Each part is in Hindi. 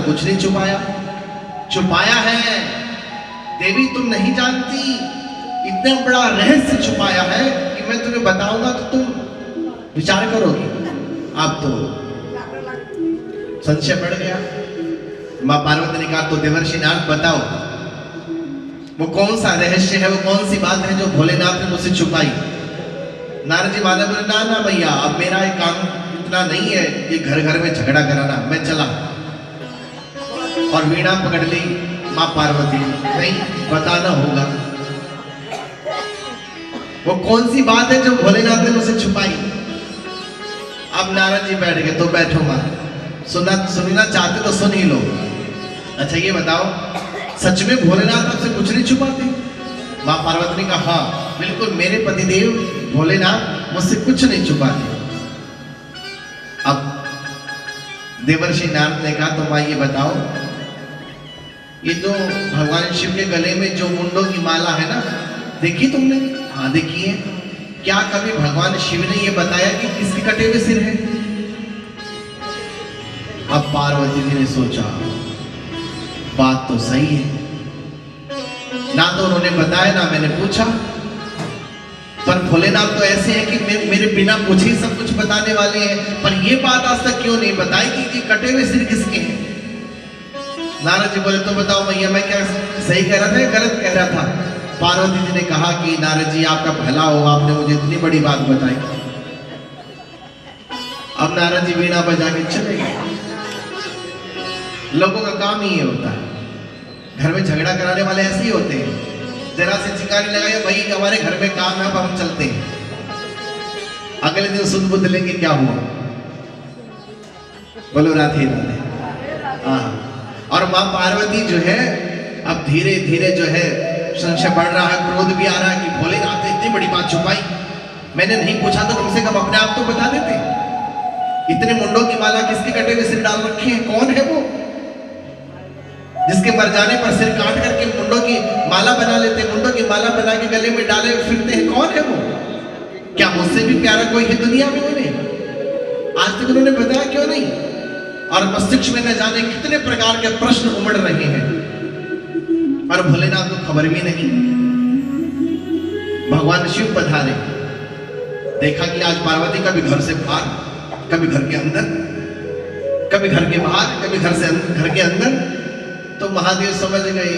कुछ नहीं छुपाया। छुपाया है देवी, तुम नहीं जानती, इतना बड़ा रहस्य छुपाया है कि मैं तुम्हें बताऊंगा तो तुम विचार करोगी। आप तो संशय बढ़ गया। मां पार्वती ने कहा तो देवर्षि नारद बताओ, वो कौन सा रहस्य है, वो कौन सी बात है जो भोलेनाथ ने मुझसे छुपाई। नारद जी माने बोले ना ना भैया, अब मेरा एक काम इतना नहीं है ये घर घर में झगड़ा कराना, मैं चला। और वीणा पकड़ ली मां पार्वती, नहीं बताना होगा वो कौन सी बात है जो भोलेनाथ ने मुझसे छुपाई। अब नारद जी बैठ गए, तो बैठो मां, सुनना चाहते तो सुन ही लो। अच्छा ये बताओ, सच में भोलेनाथ आपसे कुछ नहीं छुपाते? मां पार्वती ने कहा हाँ बिल्कुल, मेरे पतिदेव भोलेनाथ मुझसे कुछ नहीं छुपाते। अब देवर्षि नारद ने कहा तो मां ये बताओ, ये जो भगवान शिव के गले में जो मुंडों की माला है ना, देखी तुमने? हाँ देखी है। क्या कभी भगवान शिव ने ये बताया कि किसके कटे हुए सिर है? अब पार्वती जी ने सोचा बात तो सही है, ना तो उन्होंने बताया ना मैंने पूछा, पर भोलेनाथ तो ऐसे हैं कि मेरे बिना पूछे ही सब कुछ बताने वाले हैं, पर ये बात आज तक क्यों नहीं बताई कि कटे हुए सिर किसके हैं? नारद जी बोले तो बताओ भैया, मैं क्या सही कह रहा था या गलत कह रहा था? पार्वती जी ने कहा कि नारद जी आपका भला हो, आपने मुझे इतनी बड़ी बात बताई। अब नारद जी वीणा बजा के चले गए। लोगों का काम ही ये होता है, घर में झगड़ा कराने वाले ऐसे ही होते हैं। जरा से चिंगारी लगाए भाई हमारे घर में काम है, अब हम चलते हैं। अगले दिन सुध बुध लेंगे क्या हुआ, बोलो राधे राधे। हाँ, और मां पार्वती जो है अब धीरे धीरे जो है संशय बढ़ रहा है, क्रोध भी आ रहा है कि भोलेनाथ ने इतनी बड़ी बात छुपाई, मैंने नहीं पूछा तो कम से कम अपने आप तो बता देते। इतने मुंडों की माला किसके कटे हुए सिर डाल रखे हैं? कौन है वो जिसके मर जाने पर सिर काट करके मुंडों की माला बना लेते, मुंडों की माला बना के गले में डाले फिरते हैं? कौन है वो? क्या मुझसे भी प्यारा कोई है दुनिया में? उन्हें आज तक उन्होंने बताया क्यों नहीं? और मस्तिष्क में न जाने कितने प्रकार के प्रश्न उमड़ रहे हैं और भोलेनाथ को खबर भी नहीं। भगवान शिव पधारे, देखा कि आज पार्वती कभी घर से बाहर, कभी घर के अंदर, कभी घर के बाहर, कभी घर के अंदर। तो महादेव समझ गए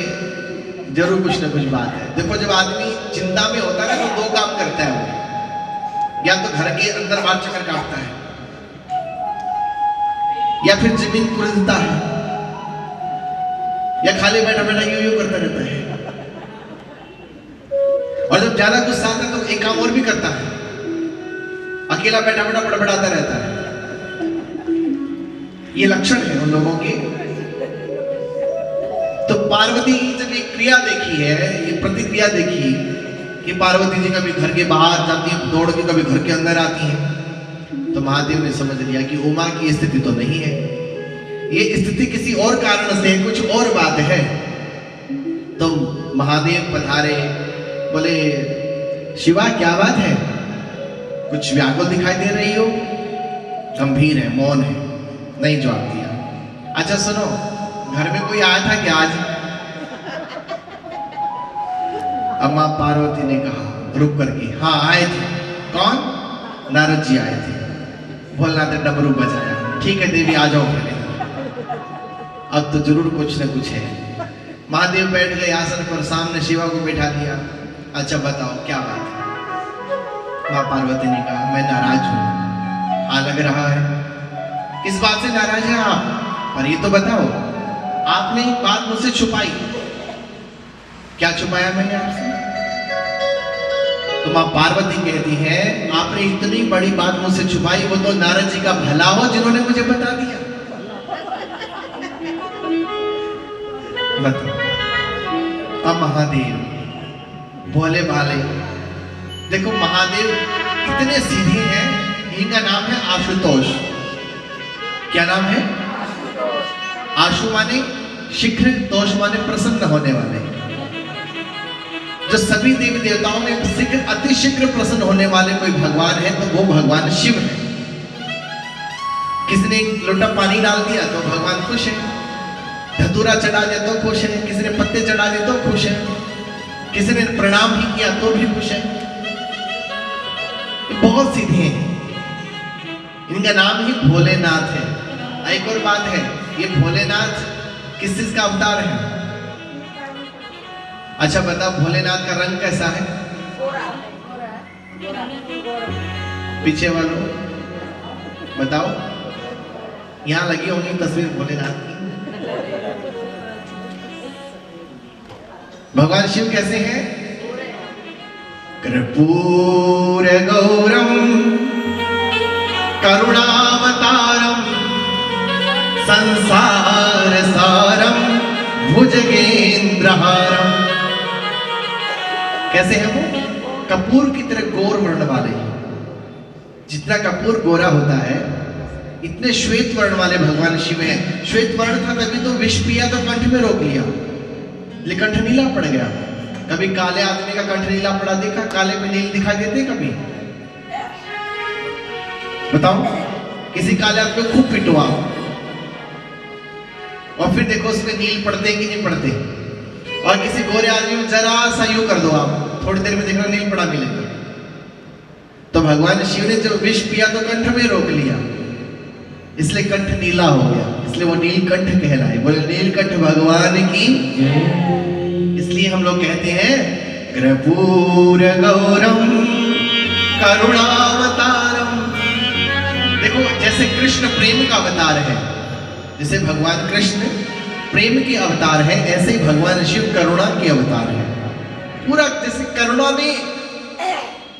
जरूर कुछ न कुछ बात है। देखो जब आदमी चिंता में होता है तो दो काम करता है वो, या तो घर के अंदर बाहर चक्कर काटता है या फिर जमीन कुरेदता है या खाली बैठा बैठा यूं करता रहता है। और जब ज्यादा गुस्सा आता है तो एक काम और भी करता है, अकेला बैठा बैठा बड़बड़ाता रहता है। ये लक्षण है उन लोगों के। तो पार्वती जब ये क्रिया देखी है, ये प्रतिक्रिया देखी कि पार्वती जी कभी घर के बाहर जाती है दौड़ के, कभी घर के अंदर आती है, तो महादेव ने समझ लिया कि उमा की स्थिति तो नहीं है, ये स्थिति किसी और कारण से, कुछ और बात है। तो महादेव पधारे, बोले शिवा क्या बात है, कुछ व्याकुल दिखाई दे रही हो? गंभीर है, मौन है, नहीं जवाब दिया। अच्छा सुनो, घर में कोई आया था क्या आज? अब मां पार्वती ने कहा रुक करके, हाँ आए थे। कौन? नारद जी आए थे। भोलेनाथ ने डमरू बजाया, ठीक है देवी आ जाओ फिर, अब तो जरूर कुछ न कुछ है। महादेव बैठ गए आसन पर, सामने शिवा को बैठा दिया। अच्छा बताओ क्या बात है? मां पार्वती ने कहा मैं नाराज हूं। हाँ लग रहा है, किस बात से नाराज है आप? पर ये तो बताओ, आपने एक बात मुझसे छुपाई। क्या छुपाया मैंने आपसे? तो मां पार्वती कहती है आपने इतनी बड़ी बात मुझसे छुपाई, वो तो नारद जी का भला हो जिन्होंने मुझे बता दिया। बताओ। अब महादेव भोले भाले, देखो महादेव इतने सीधे हैं, इनका नाम है आशुतोष। क्या नाम है? आशु माने शीघ्र, तोष माने प्रसन्न होने वाले। जो सभी देवी देवताओं में शीघ्र, अति शीघ्र प्रसन्न होने वाले कोई भगवान है तो वो भगवान शिव है। किसी ने एक लोटा पानी डाल दिया तो भगवान खुश है, धतूरा चढ़ा दे तो खुश है, किसी ने पत्ते चढ़ा दे तो खुश है, किसी ने प्रणाम भी किया तो भी खुश है। बहुत सीधे हैं, इनका नाम ही भोलेनाथ है। एक और बात है, ये भोलेनाथ किस चीज का अवतार है? अच्छा बताओ, भोलेनाथ का रंग कैसा है? पीछे वालों बताओ, यहां लगी होगी तस्वीर भोलेनाथ की। भगवान शिव कैसे हैं? कर्पूर गौरम करुणावतारम संसार सारम भुजगेंद्रहारम। कैसे हैं वो? कपूर की तरह गौर वर्ण वाले। जितना कपूर गोरा होता है, इतने श्वेत वर्ण वाले भगवान शिव हैं। श्वेत वर्ण था तभी तो विष पिया तो कंठ में रोक लिया, लेकिन कंठ नीला पड़ गया। कभी काले आदमी का कंठ नीला पड़ा देखा? काले पे नील दिखाई देते कभी? बताओ, किसी काले आदमी को खूब पिटवा और फिर देखो उसमें नील पड़ते कि नहीं पड़ते। और किसी गोरे आदमी में जरा सा यूं कर दो आप, थोड़ी देर में देखना नील पड़ा मिलेगा। तो भगवान शिव ने जब विष पिया तो कंठ में रोक लिया, इसलिए कंठ नीला हो गया, इसलिए वो नीलकंठ कहलाए। बोले नीलकंठ भगवान की। इसलिए हम लोग कहते हैं कर्पूर गौरम करुणावतारम। देखो, जैसे कृष्ण प्रेम का अवतार है, जैसे भगवान कृष्ण प्रेम के अवतार है, ऐसे ही भगवान शिव करुणा के अवतार है। पूरा जैसे करुणा ने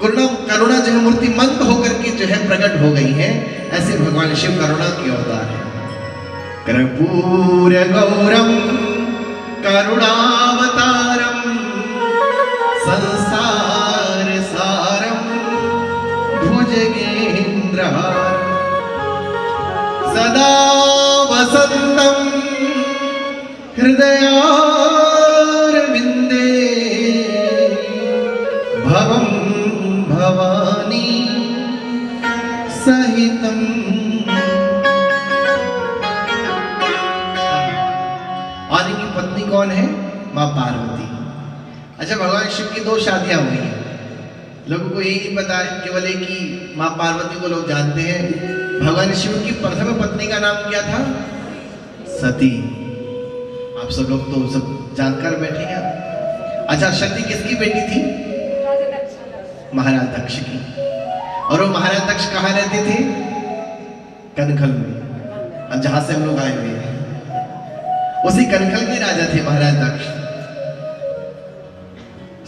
करुणा जो है मूर्ति मंद होकर के जो है प्रकट हो गई है, ऐसे भगवान शिव करुणा के अवतार है। कर्पूर गौरम करुणावतारम संसार सारम भुजगेंद्रहारम सदा वसंतम हृदयारविंदे भवम भवानी सहितम। और इनकी पत्नी कौन है? मां पार्वती। अच्छा, भगवान शिव की 2 शादियां हुई हैं। लोगों को यही नहीं पता है, केवल एक ही मां पार्वती को लोग जानते हैं। भगवान शिव की प्रथम पत्नी का नाम क्या था? सती। आप सब लोग तो सब जानकर बैठे हैं। अच्छा, सती किसकी बेटी थी? महाराज दक्ष की। और वो महाराज दक्ष कहाँ रहते थे? कनखल में, जहां से हम लोग आए हुए हैं, उसी कनखल के राजा थे महाराज दक्ष।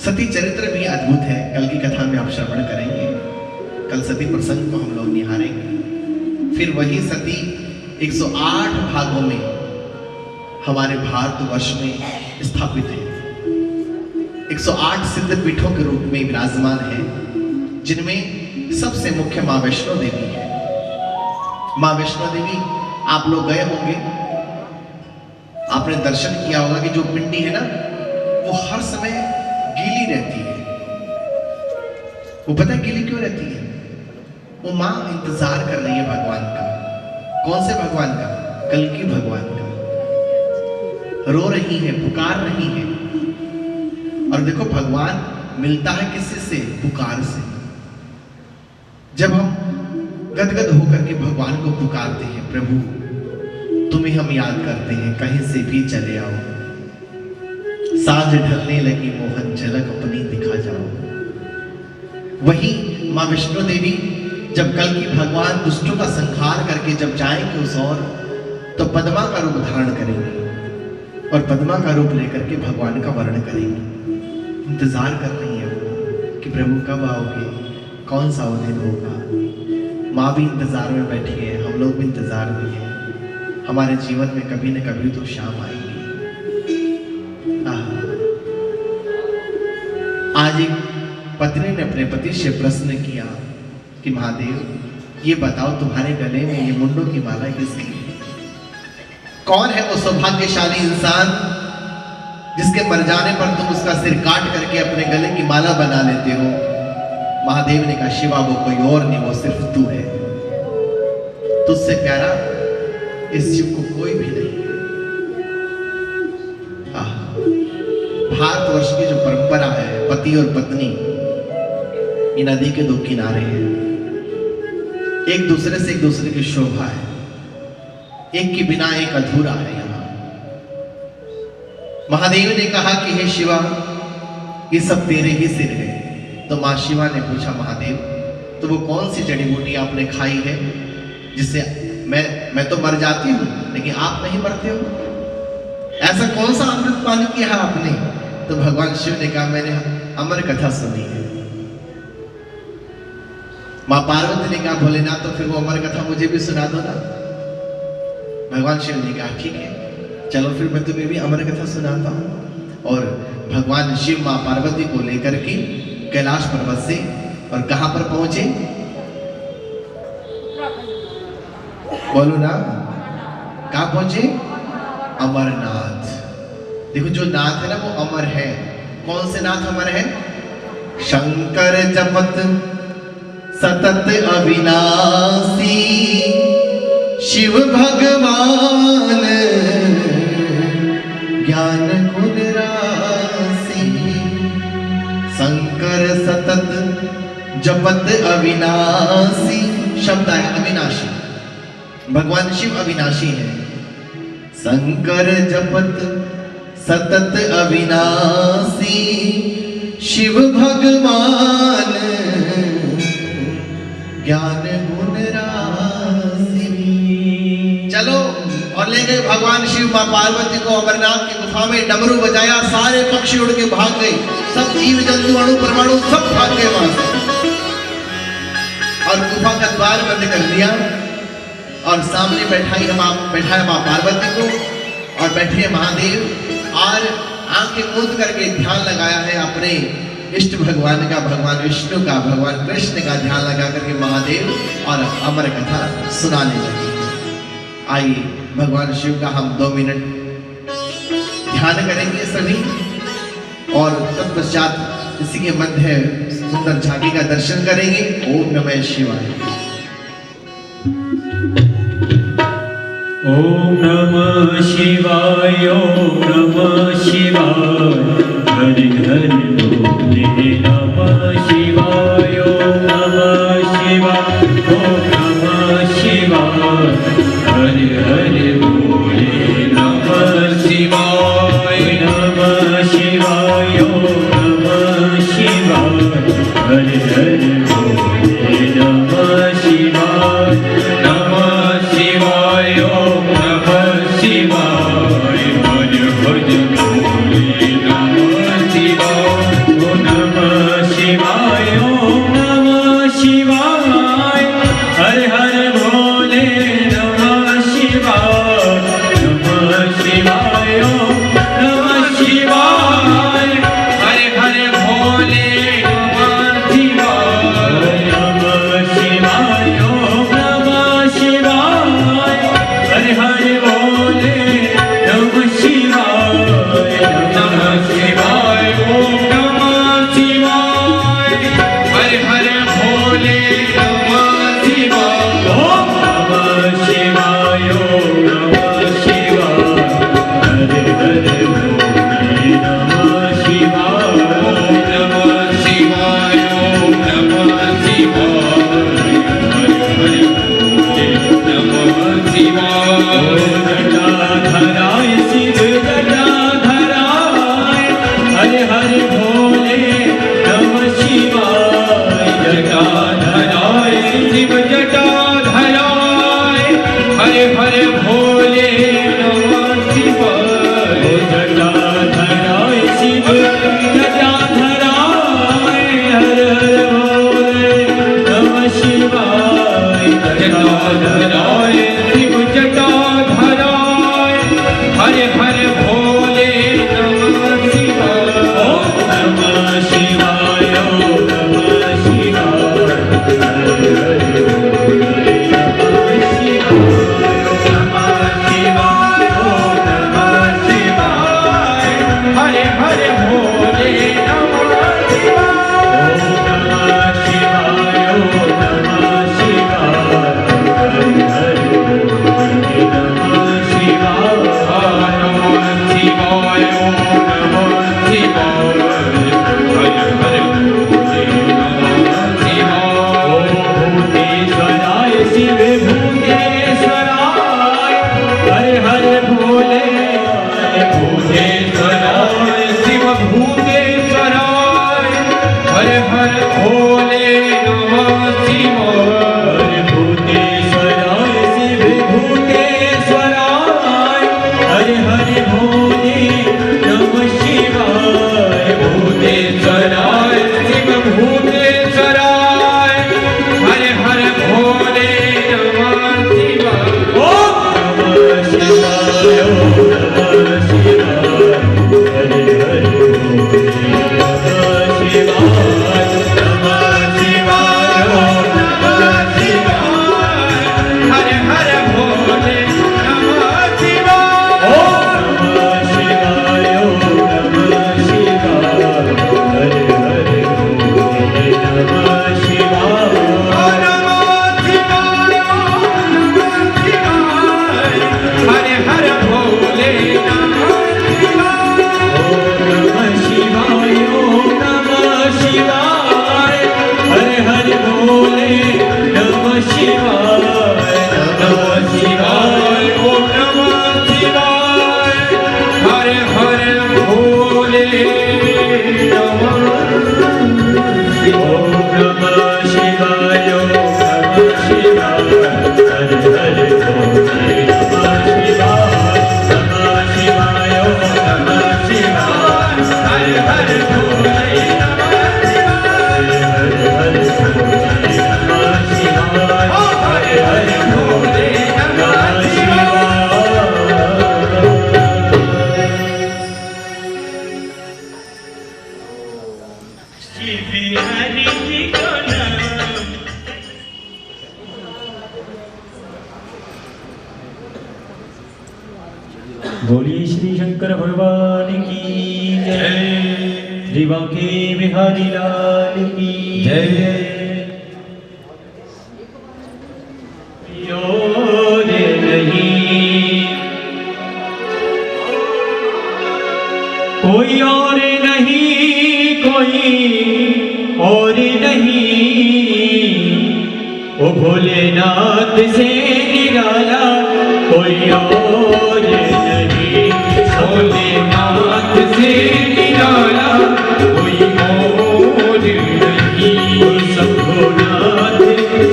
सती चरित्र भी अद्भुत है, कल की कथा में आप श्रवण करेंगे। कल सती प्रसंग को हम लोग निहारेंगे। फिर वही सती 108 भागों में हमारे भारतवर्ष में स्थापित है। 108 सिद्ध पीठों के रूप में विराजमान है, जिनमें सबसे मुख्य मां वैष्णो देवी है। मां वैष्णो देवी आप लोग गए होंगे, आपने दर्शन किया होगा कि जो पिंडी है ना, वो हर समय गीली रहती है। वो पता है गीली क्यों रहती है? वो मां इंतजार कर रही है भगवान का। कौन से भगवान का? कल्कि भगवान का। रो रही है, पुकार रही है। और देखो, भगवान मिलता है किससे? से पुकार से। जब हम गदगद होकर के भगवान को पुकारते हैं, प्रभु तुम्हें हम याद करते हैं, कहीं से भी चले आओ, साँझ ढलने लगी मोहन झलक अपनी दिखा जाओ। वही मां वैष्णो देवी जब कल की भगवान दुष्टों का संहार करके जब जाएंगे उस ओर, तो पद्मा का रूप धारण करेंगे और पद्मा का रूप लेकर के भगवान का वर्ण करेंगे। इंतजार कर रही है वो कि प्रभु कब आओगे, कौन सा वो दिन होगा। माँ भी इंतजार में बैठी है, हम लोग भी इंतजार में हैं। हमारे जीवन में कभी न कभी तो शाम आएगी। आज एक पत्नी ने अपने पति से प्रश्न किया कि महादेव ये बताओ, तुम्हारे गले में ये मुंडों की माला किसकी है? कौन है वो सौभाग्यशाली इंसान जिसके मर जाने पर तुम उसका सिर काट करके अपने गले की माला बना लेते हो? महादेव ने कहा, शिवा वो कोई और नहीं, वो सिर्फ तू है। तुझसे प्यारा इस शिव को कोई भी नहीं। भारतवर्ष की जो परंपरा है, पति और पत्नी ये नदी के दो किनारे हैं, एक दूसरे से एक दूसरे की शोभा है, एक के बिना एक अधूरा है। यहां महादेव ने कहा कि हे शिवा, ये सब तेरे ही सिर है। तो मां शिवा ने पूछा, महादेव तो वो कौन सी जड़ी बूटी आपने खाई है जिससे मैं तो मर जाती हूं लेकिन आप नहीं मरते हो? ऐसा कौन सा अमृत पान किया है आपने? तो भगवान शिव ने कहा, मैंने अमर कथा सुनी है। मां पार्वती ने कहा, भोलेनाथ तो फिर वो अमर कथा मुझे भी सुना दो ना। भगवान शिव ने कहा, ठीक है, चलो फिर मैं तुम्हें भी अमर कथा सुनाता हूं। और भगवान शिव मां पार्वती को लेकर के कैलाश पर्वत से और कहां पर पहुंचे? बोलो ना, कहां पहुंचे? अमरनाथ। देखो जो नाथ है ना वो अमर है। कौन से नाथ अमर है? शंकर जपत सतत अविनाशी, शिव भगवान ज्ञान गुण राशि। शंकर सतत जपत अविनाशी, शब्द आया अविनाशी। भगवान शिव अविनाशी है। शंकर जपत सतत अविनाशी, शिव भगवान ज्ञान गुण राशि। चलो, और ले गए भगवान शिव मां पार्वती को अमरनाथ की गुफा में, डमरू बजाया, सारे पक्षी उड़ के भाग गए, सब जीव जंतु अणु परमाणु सब भाग गए वहां से, और गुफा का द्वार बंद कर दिया। और सामने बैठाया मां पार्वती को, और बैठे महादेव, और आंखें मूंद करके ध्यान लगाया है अपने इष्ट भगवान का, भगवान विष्णु का, भगवान कृष्ण का ध्यान लगा करके महादेव और अमर कथा सुनाने लगे। आइए भगवान शिव का हम 2 मिनट ध्यान करेंगे सभी, और तत्पश्चात इसी के मध्य सुंदर झांकी का दर्शन करेंगे। ओम नमः शिवाय। ओम नमः शिवाय, ओम नमः शिवाय, हरि हरि बोले नमः शिवाय, ओम नमः शिवाय, ओम नमः शिवाय, हरि हरि बोले नमः शिवाय, नमः शिवाय, ओम नमः शिवाय, हरि हरि बोले नमः शिवाय, नमः शिवाय, ओम नमः शिवाय, हरि हरि बोले नमः शिवाय, ओम नमः शिवाय, ओम नमः शिवाय, हरि हरि बोले नमः शिवाय, नमः शिवाय, ओम नमः शिवाय, हरि हरि बोले नमः शिवाय, नमः शिवाय, ओम नमः शिवाय, हरि हरि बोले नमः शिवाय, नमः शिवाय, ओम नमः शिवाय, हरि हरि बोले नमः शिवाय, ओम नमः शिवाय, ओम नमः शिवाय, हरि हरि बोले नमः शिवाय, ओम नमः शिवाय, ओम नमः शिवाय, हरि हरि बोले नमः शिवाय। जटाधराय शिव जटाधराय, हरि हरि बोले नमः शिवाय, जटाधराय शिव जटाधराय, हरि हरि बोले नमः शिवाय, जटाधराय शिव जटाधराय, हरि हरि बोले नमः शिवाय, जटाधराय शिव जटाधराय, हरि हरि भोले नमः शिवाय, ओम नमः शिवाय, ओम नमः शिवाय, हरि हरि भोले नमः शिवाय, नमः शिवाय, ओम नमः शिवाय, हरि हरि भोले नमः शिवाय, ओम नमः शिवाय, ओम नमः शिवाय, हरि हरि बोले नमः शिवाय, नमः हरे हरे भोले नमः शिवाय भूतेश्वराय शिव भूतेश्वराय हरे हरे भोले नमः शिवाय ओम नमः शिवाय ओम नमः शिवाय हरे हरे भोले नमः शिवाय नमः शिवाय ओम नमः शिवाय हरे हरे भोले नमः शिवाय ओम नमः शिवाय ओम नमः शिवाय हरे हरे भोले नमः शिवाय ओम नमः शिवाय ओम नमः शिवाय हरे हरे भोले नमः शिवाय ओम नमः शिवाय हरे हरे भोले नमः शिवाय नमः शिवाय ओम नमः शिवाय हरे हरे भोले नमः ओम नमः शिवाय ओम नमः शिवाय हरे हरे भोले नमः शिवाय नमः शिवाय ओम नमः शिवाय हरे हरे भोले नमः शिवाय हरे हरे भोले नमः शिवाय हरे हरे भोले नमः शिवाय शिव हरि जी को नाम बोलिए श्री शंकर भगवान की जय श्री बांके बिहारी लाल की जय और नहीं कोई और नहीं कोई और नहीं ओ भोलेनाथ से निराला कोई और नहीं भोलेनाथ से निराला कोई और नहीं शंभुनाथ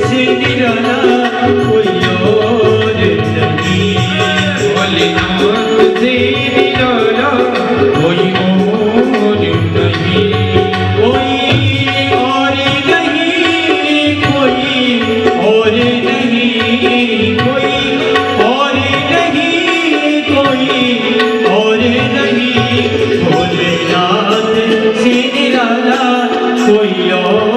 से निराला कोई और नहीं भोलेनाथ से निराला कोई और नहीं कोई और नहीं कोई और नहीं कोई और नहीं कोई और नहीं भोलेनाथ से निराला कोई और